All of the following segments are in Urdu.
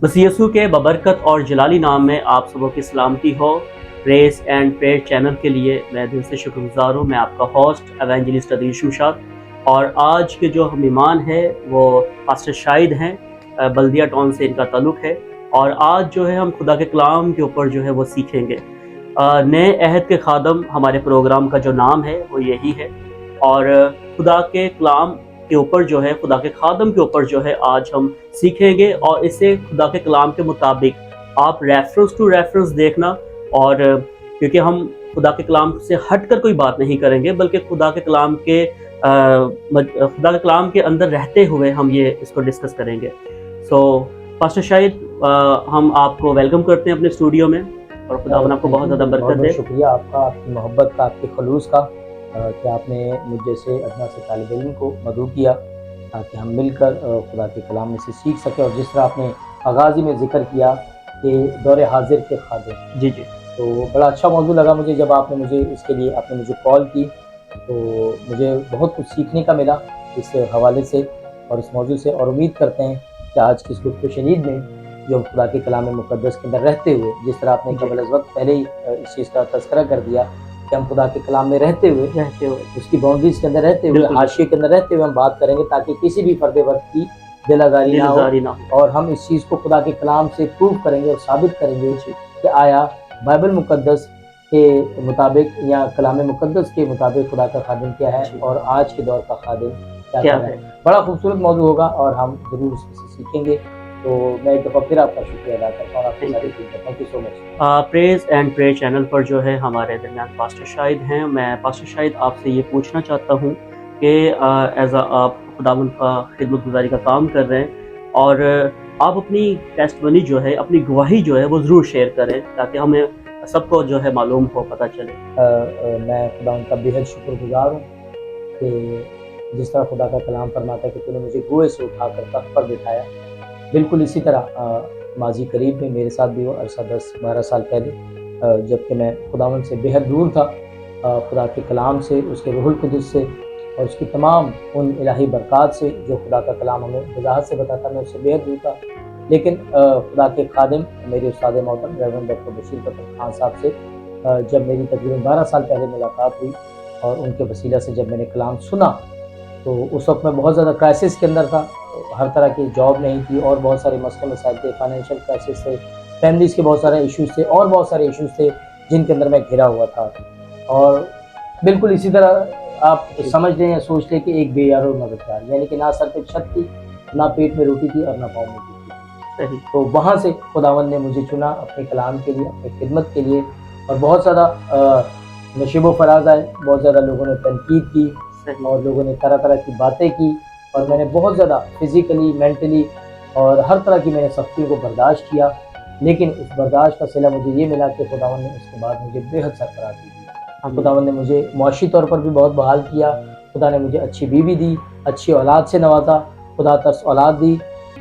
مسیح یسوع کے ببرکت اور جلالی نام میں آپ سبوں کی سلامتی ہو۔ پریز اینڈ پریئر چینل کے لیے میں دل سے شکر گزار ہوں۔ میں آپ کا ہوسٹ ایونجلسٹ عدیل شمشاد، اور آج کے جو مہمان ہیں وہ پاسٹر شاہد ہیں، بلدیہ ٹاؤن سے ان کا تعلق ہے، اور آج جو ہے ہم خدا کے کلام کے اوپر جو ہے وہ سیکھیں گے۔ نئے عہد کے خادم ہمارے پروگرام کا جو نام ہے وہ یہی ہے، اور خدا کے کلام کے اوپر جو ہے، خدا کے خادم کے اوپر جو ہے آج ہم سیکھیں گے، اور اسے خدا کے کلام کے مطابق آپ ریفرنس ٹو ریفرنس دیکھنا، اور کیونکہ ہم خدا کے کلام سے ہٹ کر کوئی بات نہیں کریں گے، بلکہ خدا کے کلام کے اندر رہتے ہوئے ہم یہ اس کو ڈسکس کریں گے۔ سو پاسٹر شاہد، ہم آپ کو ویلکم کرتے ہیں اپنے اسٹوڈیو میں، اور خدا آپ کو بہت زیادہ برکت دے۔ شکریہ آپ کا، آپ کی محبت کا، آپ کے خلوص کا، کہ آپ نے مجھ جیسے ادنا سے طالب علم کو مدعو کیا تاکہ ہم مل کر خدا کے کلام میں سے سیکھ سکیں، اور جس طرح آپ نے آغاز ہی میں ذکر کیا کہ دور حاضر کے خادم، جی، تو بڑا اچھا موضوع لگا مجھے جب آپ نے مجھے اس کے لیے آپ نے مجھے کال کی، تو مجھے بہت کچھ سیکھنے کا ملا اس حوالے سے اور اس موضوع سے، اور امید کرتے ہیں کہ آج کی اس گفتگو شنید میں جو ہم خدا کے کلام مقدس کے اندر رہتے ہوئے، جس طرح آپ نے قبل از وقت پہلے ہی اس چیز کا تذکرہ کر دیا کہ ہم خدا کے کلام میں رہتے ہوئے اس کی باؤنڈریز کے اندر رہتے ہوئے، حاشیے کے اندر رہتے ہوئے ہم بات کریں گے، تاکہ کسی بھی فرد وقت کی دل آزاری نہ ہو، اور ہم اس چیز کو خدا کے کلام سے پروف کریں گے اور ثابت کریں گے کہ آیا بائبل مقدس کے مطابق یا کلام مقدس کے مطابق خدا کا خادم کیا ہے، اور آج کے دور کا خادم کیا ہے۔ بڑا خوبصورت موضوع ہوگا اور ہم ضرور اس سے سیکھیں گے۔ تو میں ایک دفعہ پھر آپ کا شکریہ ادا کرتا ہوں، آپ کی ساری ٹیم کا thank you so much. Praise and prayer channel پر جو ہے ہمارے درمیان پاسٹر شاہد ہیں۔ میں پاسٹر شاہد آپ سے یہ پوچھنا چاہتا ہوں کہ ایز آپ خداوند کا خدمت گزاری کا کام کر رہے ہیں، اور آپ اپنی ٹیسٹ منی جو ہے، اپنی گواہی جو ہے وہ ضرور شیئر کریں تاکہ ہمیں سب کو جو ہے معلوم ہو، پتہ چلے۔ میں خداوند کا بے حد شکر گزار ہوں کہ جس طرح خدا کا کلام فرماتا ہے کہ تو نے مجھے گوئے سے اٹھا کر تخت پر بٹھایا، بالکل اسی طرح ماضی قریب میں میرے ساتھ بھی وہ عرصہ 10-12 سال پہلے، جب کہ میں خداوند سے بے حد دور تھا، خدا کے کلام سے، اس کے روح القدس سے، اور اس کی تمام ان الہی برکات سے جو خدا کا کلام ہمیں وضاحت سے بتاتا، میں اس سے بے حد دور تھا۔ لیکن خدا کے خادم میرے استاد محترم ریورنڈ ڈاکٹر بشیر فتح خان صاحب سے جب میری تقریباً 12 سال پہلے ملاقات ہوئی، اور ان کے وسیلہ سے جب میں نے کلام سنا، تو اس وقت میں بہت زیادہ کرائسس کے اندر تھا، ہر طرح کی جاب نہیں تھی، اور بہت سارے مسئلے مسائل تھے، فائنینشیل کرائسس تھے، فیملیز کے بہت سارے ایشوز تھے، اور بہت سارے ایشوز تھے جن کے اندر میں گھرا ہوا تھا۔ اور بالکل اسی طرح آپ سمجھ لیں یا سوچ لیں کہ ایک بے یار و مددگار، یعنی کہ نہ سر پہ چھت تھی، نہ پیٹ میں روٹی تھی، اور نہ پاؤں میں جوتی تھی۔ تو وہاں سے خداوند نے مجھے چنا اپنے کلام کے لیے، اپنی خدمت کے لیے، اور بہت زیادہ نشیب و فراز آئے، بہت زیادہ لوگوں نے تنقید کی، اور لوگوں نے طرح طرح کی باتیں کی، اور میں نے بہت زیادہ فزیکلی، مینٹلی، اور ہر طرح کی میں نے سختیوں کو برداشت کیا، لیکن اس برداشت کا صلہ مجھے یہ ملا کہ خداوند نے اس کے بعد مجھے بے حد سرفرازی دی۔ خداوند نے مجھے معاشی طور پر بھی بہت بحال کیا، خدا نے مجھے اچھی بیوی دی، اچھی اولاد سے نوازا، خدا ترس اولاد دی،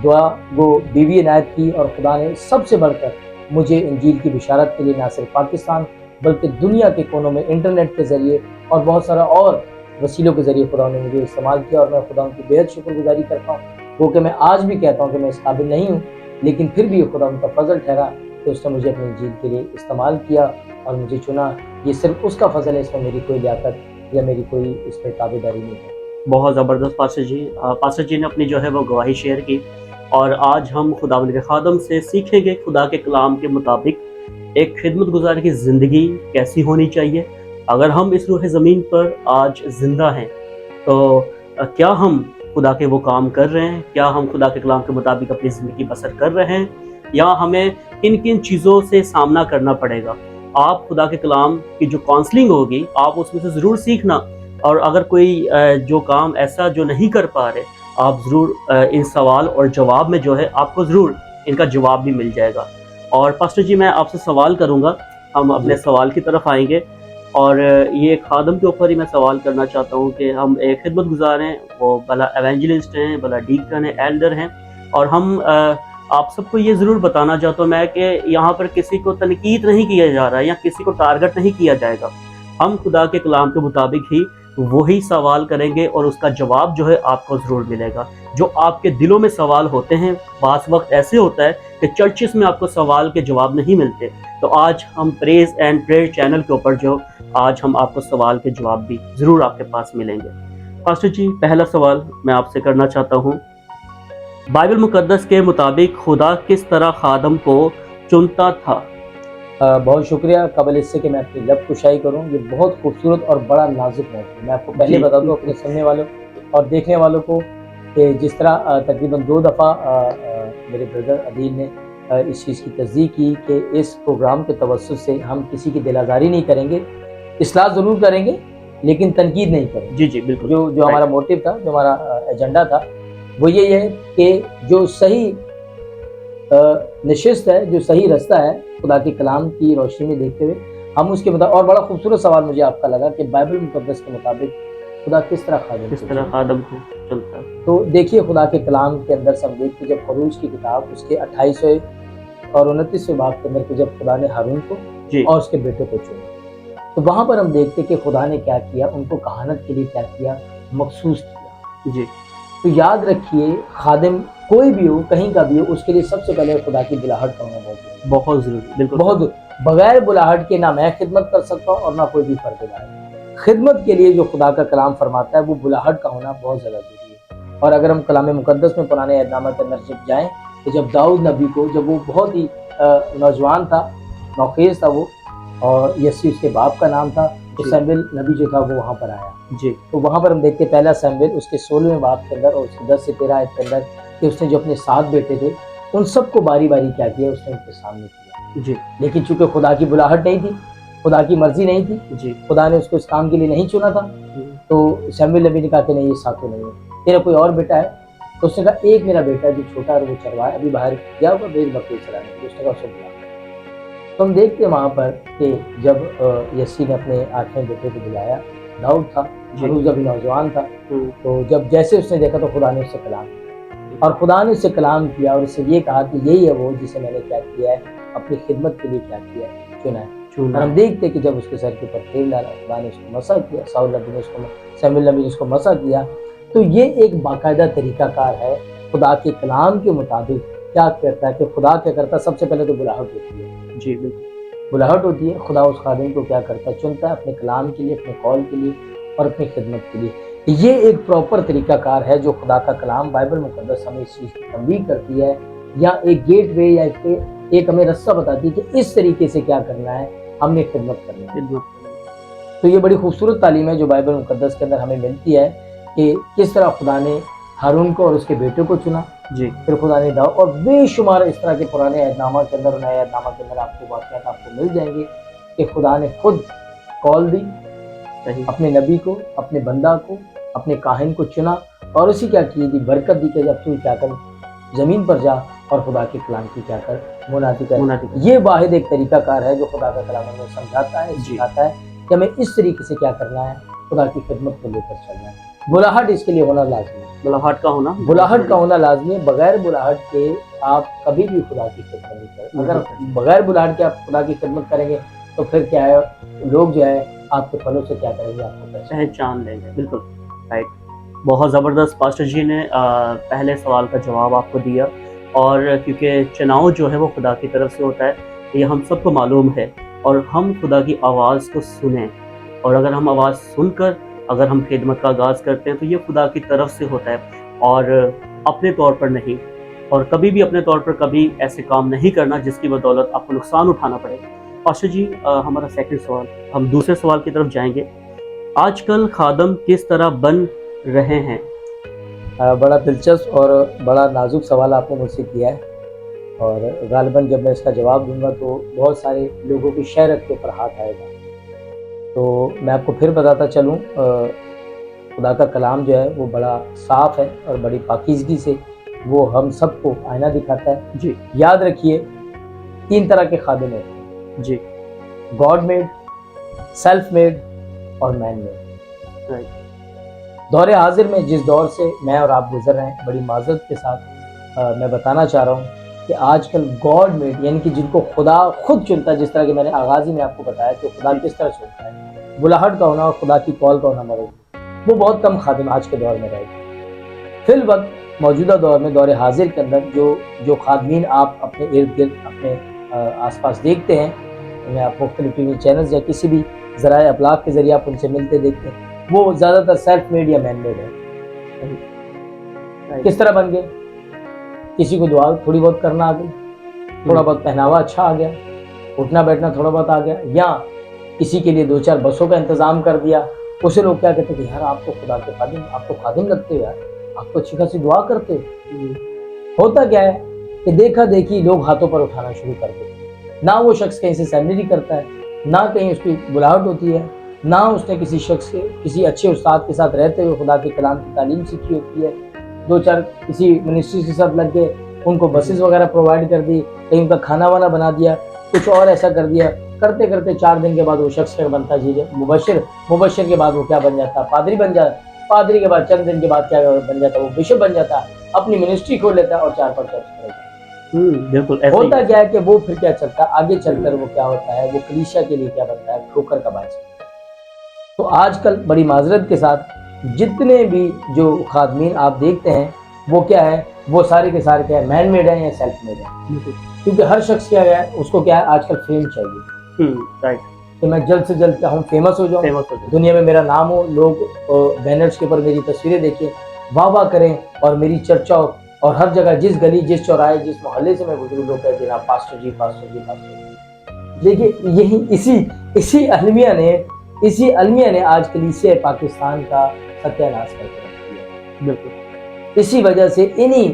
دعا گو بیوی عنایت کی، اور خدا نے سب سے بڑھ کر مجھے انجیل کی بشارت کے لیے نہ صرف پاکستان بلکہ دنیا کے کونوں میں انٹرنیٹ کے ذریعے اور بہت سارا اور وسیلوں کے ذریعے خدا نے مجھے استعمال کیا، اور میں خدا ان کی بے حد شکر گزاری کرتا ہوں۔ وہ کہ میں آج بھی کہتا ہوں کہ میں اس قابل نہیں ہوں، لیکن پھر بھی خدا ان کا فضل ٹھہرا کہ اس نے مجھے اپنی انجیل کے لیے استعمال کیا اور مجھے چنا۔ یہ صرف اس کا فضل ہے، اس میں میری کوئی لیاقت یا میری کوئی اس پہ تابعداری نہیں ہے۔ بہت زبردست پاسٹر جی نے اپنی جو ہے وہ گواہی شیئر کی، اور آج ہم خداوند کے خادم سے سیکھیں گے خدا کے کلام کے مطابق ایک خدمت گزار کی زندگی کیسی ہونی چاہیے۔ اگر ہم اس روح زمین پر آج زندہ ہیں تو کیا ہم خدا کے وہ کام کر رہے ہیں؟ کیا ہم خدا کے کلام کے مطابق اپنی زندگی بسر کر رہے ہیں، یا ہمیں کن کن چیزوں سے سامنا کرنا پڑے گا؟ آپ خدا کے کلام کی جو کاؤنسلنگ ہوگی آپ اس میں سے ضرور سیکھنا، اور اگر کوئی جو کام ایسا جو نہیں کر پا رہے، آپ ضرور ان سوال اور جواب میں جو ہے آپ کو ضرور ان کا جواب بھی مل جائے گا۔ اور پاسٹر جی، میں آپ سے سوال کروں گا، ہم اپنے سوال کی طرف آئیں گے، اور یہ ایک خادم کے اوپر ہی میں سوال کرنا چاہتا ہوں کہ ہم ایک خدمت گزار ہیں، وہ بھلا ایونجلسٹ ہیں، بھلا ڈیکن ہیں، ایلڈر ہیں، اور ہم آپ سب کو یہ ضرور بتانا چاہتا ہوں میں کہ یہاں پر کسی کو تنقید نہیں کیا جا رہا ہے یا کسی کو ٹارگٹ نہیں کیا جائے گا. ہم خدا کے کلام کے مطابق ہی وہی سوال کریں گے اور اس کا جواب جو ہے آپ کو ضرور ملے گا. جو آپ کے دلوں میں سوال ہوتے ہیں، بعض وقت ایسے ہوتا ہے کہ چرچز میں آپ کو سوال کے جواب نہیں ملتے، تو آج ہم پریز اینڈ پریئر چینل کے اوپر جو آج ہم آپ کو سوال کے جواب بھی ضرور آپ کے پاس ملیں گے. پاسٹر جی، پہلا سوال میں آپ سے کرنا چاہتا ہوں، بائبل مقدس کے مطابق خدا کس طرح خادم کو چنتا تھا؟ بہت شکریہ. قبل اس سے کہ میں اپنی لب کشائی کروں، یہ بہت خوبصورت اور بڑا نازک موضوع ہے. میں آپ کو پہلے بتا دوں اپنے سننے والوں اور دیکھنے والوں کو کہ جس طرح تقریباً 2 دفعہ میرے بردر عدیل نے اس چیز کی تصدیق کی کہ اس پروگرام کے توسط سے ہم کسی کی دل آزاری نہیں کریں گے، اصلاح ضرور کریں گے لیکن تنقید نہیں کریں گے. جی بالکل. جو ہمارا موٹیو تھا، جو ہمارا ایجنڈا تھا، وہ یہ ہے کہ جو صحیح نشست ہے، جو صحیح رستہ ہے خدا کے کلام کی روشنی میں دیکھتے ہوئے ہم اس کے مطابق. اور بڑا خوبصورت سوال مجھے آپ کا لگا کہ بائبل مقدس کے مطابق خدا کس طرح خادم کو چنتا. تو دیکھیے خدا کے کلام کے اندر سے ہم دیکھتے جب خروج کی کتاب اس کے 28 اور 29 باب کے اندر کہ جب خدا نے ہارون کو اور اس کے بیٹے کو چنا، تو وہاں پر ہم دیکھتے کہ خدا نے کیا کیا، ان کو کہانت کے لیے کیا کیا، مخصوص کیا. جی. تو یاد رکھیے خادم کوئی بھی ہو، کہیں کا بھی ہو، اس کے لیے سب سے پہلے خدا کی بلاہٹ کا ہونا بہت ضروری. بالکل. بہت. بغیر بلاہٹ کے نہ میں خدمت کر سکتا ہوں اور نہ کوئی بھی فرد لائے. خدمت کے لیے جو خدا کا کلام فرماتا ہے وہ بلاہٹ کا ہونا بہت زیادہ ضروری ہے. اور اگر ہم کلام مقدس میں پرانے عہد نامہ کے اندر جب جائیں تو جب داؤد نبی کو، جب وہ بہت ہی نوجوان تھا، نوخیز تھا وہ، اور یسی اس کے باپ کا نام تھا، تو سیمویل نبی جو تھا وہ وہاں پر آیا. جی. تو وہاں پر ہم دیکھتے پہلا سیمویل اس کے 16ویں باب کے اندر اور اس کے 10 سے 13 آیت کے اندر کہ اس نے جو اپنے 7 بیٹے تھے ان سب کو باری باری کیا کیا، اس نے ان کے سامنے کیا. جی. لیکن چونکہ خدا کی بلاہٹ نہیں تھی، خدا کی مرضی نہیں تھی، جی. خدا نے اس کو اس کام کے لیے نہیں چنا تھا، تو سیمویل نبی نے کہا کہ نہیں، یہ ساتوں نہیں ہے، تیرا کوئی اور بیٹا ہے؟ تو اس نے کہا ایک میرا بیٹا ہے جو چھوٹا ہے، وہ چرواہا ہے، ابھی باہر گیا ہوگا بھیڑ بکری چرانے. تو اس نے کہا اس کو بلا. تو ہم دیکھتے ہیں وہاں پر کہ جب یسی نے اپنے 8ویں بیٹے کو بلایا، داؤد تھا، ہنوز ابھی نوجوان تھا، تو جب جیسے اس نے دیکھا تو خدا نے اس سے کلام کیا، اور خدا نے اس سے کلام کیا اور اس سے یہ کہا کہ یہی ہے وہ جسے میں نے کیا کیا ہے، اپنی خدمت کے لیے کیا کیا ہے، چنا ہے. اور ہم دیکھتے کہ جب اس کے سر کے اوپر تیل ڈالا، خدا نے اس کو مسح کیا، سیمویل نبی نے اس کو مسح کیا. تو یہ ایک باقاعدہ طریقہ کار ہے خدا کے کلام کے مطابق کیا کرتا ہے کہ خدا کیا کرتا ہے. سب سے پہلے تو بلاہٹ ہوتی ہے. جی بالکل. بلاہٹ ہوتی ہے. خدا اس خادم کو کیا کرتا ہے، چنتا ہے اپنے کلام کے لیے، اپنے قول کے لیے اور اپنی خدمت کے لیے. یہ ایک پراپر طریقہ کار ہے جو خدا کا کلام بائبل مقدس ہمیں اس چیز کی تنبیہ کرتی ہے، یا ایک گیٹ وے یا ایک ہمیں رستہ بتاتی ہے کہ اس طریقے سے کیا کرنا ہے، ہم نے خدمت کرنی ہے. تو یہ بڑی خوبصورت تعلیم ہے جو بائبل مقدس کے اندر ہمیں ملتی ہے کہ کس طرح خدا نے ہارون کو اور اس کے بیٹے کو چنا. جی. پھر خدا نے داؤد، اور بے شمار اس طرح کے پرانے عہد نامہ کے اندر، نئے عہد نامہ کے اندر آپ کو واقعات آپ کو مل جائیں گے کہ خدا نے خود کال دی اپنے نبی کو، اپنے بندہ کو، اپنے کاہن کو چنا، اور اسی کیا کی دی، برکت دی کہ جب تو کیا کر زمین پر جا اور خدا کے کلام کی کیا کر منادی کر. یہ واحد ایک طریقہ کار ہے جو خدا کا کلام ہمیں سمجھاتا ہے، سکھاتا ہے کہ ہمیں اس طریقے سے کیا کرنا ہے، خدا کی خدمت کو لے کر چلنا ہے. بلاہٹ اس کے لیے ہونا لازمی ہے. بلاہٹ کا ہونا لازمی ہے. بغیر بلاہٹ کے آپ کبھی بھی خدا کی خدمت نہیں کریں. اگر بغیر بلاہٹ کے آپ خدا کی خدمت کریں گے تو پھر کیا ہے، لوگ جو ہے آپ کے پھلوں سے کیا کریں گے، آپ کو پہچان لیں گے. بالکل رائٹ. بہت زبردست پاسٹر جی نے پہلے سوال کا جواب آپ کو دیا، اور کیونکہ چناؤ جو ہے وہ خدا کی طرف سے ہوتا ہے، یہ ہم سب کو معلوم ہے، اور ہم خدا کی آواز کو سنیں، اور اگر ہم آواز سن کر اگر ہم خدمت کا آغاز کرتے ہیں تو یہ خدا کی طرف سے ہوتا ہے، اور اپنے طور پر نہیں، اور کبھی بھی اپنے طور پر کبھی ایسے کام نہیں کرنا جس کی بدولت آپ کو نقصان اٹھانا پڑے. پاسٹر جی ہمارا سیکنڈ سوال، ہم دوسرے سوال کی طرف جائیں گے. آج کل خادم کس طرح بن رہے ہیں؟ بڑا دلچسپ اور بڑا نازک سوال آپ نے مجھ سے کیا ہے، اور غالباً جب میں اس کا جواب دوں گا تو بہت سارے لوگوں کی شہرت کے اوپر ہاتھ آئے گا. تو میں آپ کو پھر بتاتا چلوں، خدا کا کلام جو ہے وہ بڑا صاف ہے اور بڑی پاکیزگی سے وہ ہم سب کو آئینہ دکھاتا ہے. جی. یاد رکھیے 3 طرح کے خادم ہوتے ہیں. جی. گاڈ میڈ، سیلف میڈ اور مین میڈ. دور حاضر میں جس دور سے میں اور آپ گزر رہے ہیں، بڑی معذرت کے ساتھ میں بتانا چاہ رہا ہوں کہ آج کل گاڈ میڈ یعنی کہ جن کو خدا خود چنتا ہے، جس طرح کہ میں نے آغاز ہی میں آپ کو بتایا کہ خدا کس طرح چنتا ہے، بلاہٹ کا ہونا اور خدا کی کال کا ہونا مرض، وہ بہت کم خادم آج کے دور میں رہے گا۔ فی الوقت موجودہ دور میں، دور حاضر کے اندر جو خادمین آپ اپنے ارد گرد اپنے آس پاس دیکھتے ہیں، میں آپ مختلف ٹی وی چینلز یا کسی بھی ذرائع ابلاغ کے ذریعے آپ ان سے ملتے دیکھتے ہیں، وہ زیادہ تر سیلف میڈ یا مین میڈ ہے۔ کس طرح بن گئے؟ کسی کو دعا تھوڑی بہت کرنا آ گئی، تھوڑا بہت پہناوا اچھا آ گیا، اٹھنا بیٹھنا تھوڑا بہت آ گیا، یا کسی کے لیے 2-4 بسوں کا انتظام کر دیا، اسے لوگ کیا کہتے ہیں کہ یار آپ تو خدا کے خادم، آپ تو خادم لگتے ہو، یار آپ تو اچھی خاصی دعا کرتے ہو۔ ہوتا کیا ہے کہ دیکھا دیکھی لوگ ہاتھوں پر اٹھانا شروع کر دیتے ہیں، نہ وہ شخص کہیں سے سیلری کرتا ہے، نہ کہیں اس کی بلاہٹ ہوتی ہے، نہ اس نے کسی شخص کے کسی اچھے استاد کے ساتھ رہتے ہوئے خدا کے کلام کی تعلیم سیکھی ہوتی ہے، 2-4 کسی منسٹری کے ساتھ لگ گئے، ان کو بسز وغیرہ پرووائڈ کر دی، کہیں ان کا کھانا وانا بنا دیا، کچھ اور ایسا کر دیا، کرتے کرتے 4 دن کے بعد وہ شخص کیا بنتا ہے، مبشر کے بعد وہ کیا بن جاتا، پادری بن جاتا، پادری کے بعد چند دن کے بعد کیا بن جاتا، وہ بشپ بن جاتا، اپنی منسٹری کھول لیتا اور 4 پر چرچ کرتا۔ بالکل ہوتا کیا ہے کہ وہ پھر کیا چلتا ہے آگے چل کر، وہ کیا ہوتا ہے، وہ کلیسیا کے لیے کیا بنتا ہے، ٹھوکر کا باعث۔ تو آج کل بڑی معذرت کے ساتھ جتنے بھی جو خادمین آپ دیکھتے ہیں، وہ کیا ہے، وہ سارے کے سارے کیا ہے، مین میڈ ہیں یا سیلف میڈ ہیں، کیونکہ ہر شخص کیا ہے اس کو کیا ہے آج کل فیم چاہیے، کہ میں جلد سے جلد کیا ہوں، فیمس ہو جاؤں، دنیا میں میرا نام ہو، لوگ بینرز کے اوپر میری تصویریں دیکھیں، واہ واہ کریں، اور میری چرچا ہو، اور ہر جگہ جس گلی جس چوراہے جس محلے سے میں گزروں لوگ کہتے ہیں پاسٹر جی پاسٹر جی پاسٹر جی۔ دیکھیے یہی اسی المیہ نے آج کلیسیا پاکستان کا ستیہ ناش کر کے رکھ دیا۔ بالکل اسی وجہ سے انہی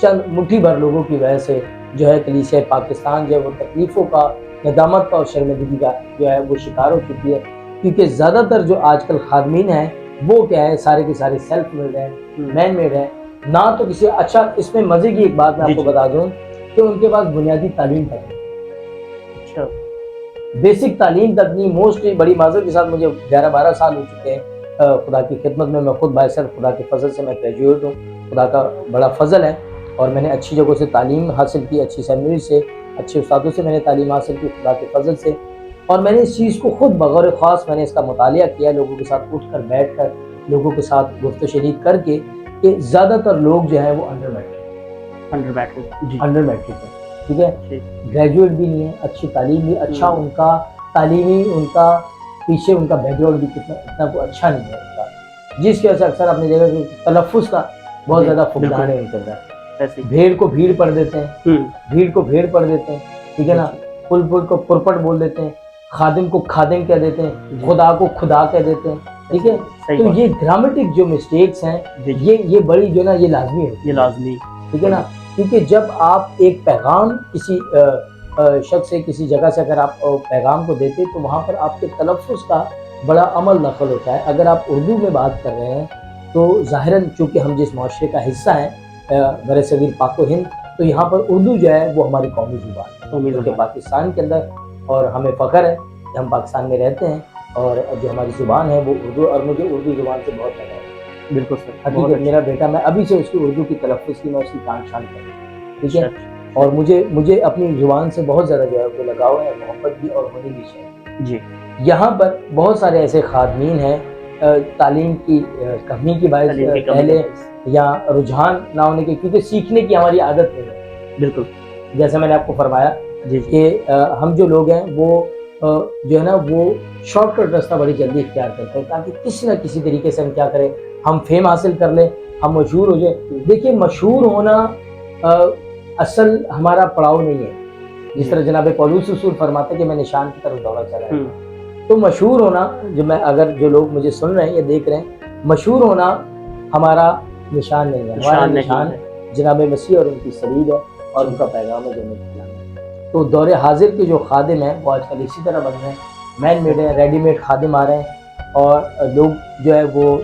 چند مٹھی بھر لوگوں کی وجہ سے جو ہے کلیسیا پاکستان جو ہے وہ تکلیفوں کا، ندامت کا اور شرمندگی کا جو ہے وہ شکار ہو چکی ہے، کیونکہ زیادہ تر جو آج کل خادمین ہیں وہ کیا ہے، سارے کے سارے سیلف میڈ ہیں، مین میڈ ہیں، نہ تو کسی اچھا۔ اس میں مزے کی ایک بات میں آپ کو بتا دوں کہ ان کے پاس بنیادی تعلیم تک نہیں، اچھا بیسک تعلیم تک نہیں۔ موسٹلی بڑی معذرت کے ساتھ مجھے 11-12 سال ہو چکے ہیں خدا کی خدمت میں خود باعثر خدا کے فضل سے میں گریجویٹ ہوں، خدا کا بڑا فضل ہے، اور میں نے اچھی جگہوں سے تعلیم حاصل کی، اچھی سیمنری سے، اچھے استادوں سے میں نے تعلیم حاصل کی خدا کے فضل سے، اور میں نے اس چیز کو خود بغور خاص میں نے اس کا مطالعہ کیا، لوگوں کے ساتھ اٹھ کر بیٹھ کر لوگوں کے ساتھ گفت و شنید کر کے، کہ زیادہ تر لوگ جو ہیں وہ انڈر میٹرک ہے، ٹھیک ہے، گریجویٹ بھی نہیں ہے، اچھی تعلیم بھی، اچھا ان کا تعلیمی، ان کا پیچھے ان کا بیک گراؤنڈ بھی اتنا کوئی اچھا نہیں ہے ان کا، جس کی وجہ سے اکثر آپ نے دیکھا کہ تلفظ کا بہت زیادہ فقدان ہے ان کے اندر، بھیڑ کو بھیڑ پڑھ دیتے ہیں، بھیڑ کو بھیڑ پڑھ دیتے ہیں، ٹھیک ہے نا، پل پل کو پرپٹ بول دیتے ہیں، خادم کو خادم کہہ دیتے ہیں، خدا کو خدا کہہ دیتے ہیں، ٹھیک ہے۔ تو یہ گرامٹک جو مسٹیکس ہیں یہ بڑی جو نا یہ لازمی ہے، ٹھیک ہے نا، کیونکہ جب آپ ایک پیغام کسی شخص سے کسی جگہ سے اگر آپ پیغام کو دیتے تو وہاں پر آپ کے تلفظ کا بڑا عمل دخل ہوتا ہے۔ اگر آپ اردو میں بات کر رہے ہیں تو ظاہراً چونکہ ہم جس معاشرے کا حصہ ہیں بر صغیر پاک و ہند، تو یہاں پر اردو جو ہے وہ ہماری قومی زبان ہے، کیونکہ پاکستان کے اندر، اور ہمیں فخر ہے کہ ہم پاکستان میں رہتے ہیں، اور جو ہماری زبان ہے وہ اردو، اور مجھے اردو زبان سے بہت لگا ہے، بالکل سر، حقیقت میرا بیٹا، میں ابھی سے اس کی اردو کی تلفظ کی میں اس کی کان شان کروں، ٹھیک ہے، اور مجھے اپنی زبان سے بہت زیادہ جو ہے وہ لگاؤ ہے، محبت بھی اور ہونی بھی چاہیے جی۔ یہاں پر بہت سارے ایسے خادمین ہیں تعلیم کی کمی کی باعث پہلے، یا رجحان نہ ہونے کے، کیونکہ سیکھنے کی ہماری عادت نہیں ہے، بالکل جیسا میں نے آپ کو فرمایا کہ ہم جو لوگ ہیں وہ جو ہے نا وہ شارٹ کٹ راستہ بڑی جلدی اختیار کرتے ہیں، تاکہ کسی نہ کسی طریقے سے ہم کیا کریں، ہم فیم حاصل کر لیں، ہم مشہور ہو جائیں۔ دیکھیے مشہور ہونا اصل ہمارا پڑاؤ نہیں ہے، جس طرح جناب پولس رسول فرماتے کہ میں نشان کی طرف دوڑا چلا ہے، تو مشہور ہونا، جو لوگ مجھے سن رہے ہیں یا دیکھ رہے ہیں، مشہور ہونا ہمارا نشان نہیں ہے، ہمارا نشان جناب مسیح اور ان کی صلیب ہے اور ان کا پیغام ہے جو ہمیں پھیلانا ہے۔ تو دور حاضر کے جو خادم ہیں وہ آج کل اسی طرح بن رہے ہیں، مین میڈ ہیں، ریڈی میڈ خادم آ رہے ہیں، اور لوگ جو ہے وہ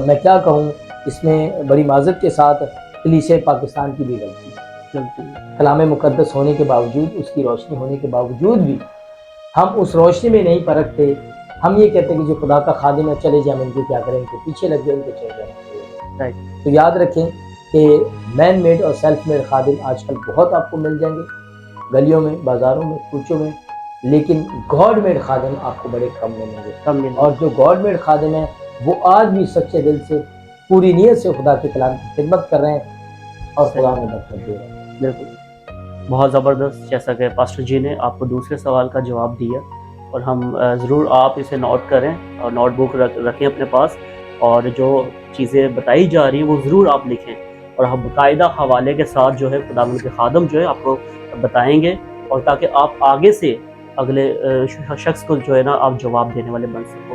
میں کیا کہوں، اس میں بڑی معذرت کے ساتھ کلیسیا پاکستان کی بھی غلطی ہے، کلام مقدس ہونے کے باوجود، اس کی روشنی ہونے کے باوجود بھی ہم اس روشنی میں نہیں پرکھتے، ہم یہ کہتے ہیں کہ جو خدا کا خادم ہے چلے جائیں، ہم ان کے کیا کریں، ان کے پیچھے لگ جائیں، ان کے چل جائیں۔ تو یاد رکھیں کہ مین میڈ اور سیلف میڈ خادم آج کل بہت آپ کو مل جائیں گے گلیوں میں، بازاروں میں، کوچوں میں، لیکن گاڈ میڈ خادم آپ کو بڑے کم ملیں گے. کم ملیں اور جو گاڈ میڈ خادم ہیں وہ آج بھی سچے دل سے پوری نیت سے خدا کے کلام کی خدمت کر رہے ہیں اور خدا میں برکت دے رہے ہیں. بالکل بہت زبردست. جیسا کہ پاسٹر جی نے آپ کو دوسرے سوال کا جواب دیا، اور ہم ضرور آپ اسے نوٹ کریں اور نوٹ بک رکھیں اپنے پاس، اور جو چیزیں بتائی جا رہی ہیں وہ ضرور آپ لکھیں، اور ہم باقاعدہ حوالے کے ساتھ جو ہے خداوند کے خادم جو ہے آپ کو بتائیں گے، اور تاکہ آپ آگے سے اگلے شخص کو جو ہے نا آپ جواب دینے والے بن سکو.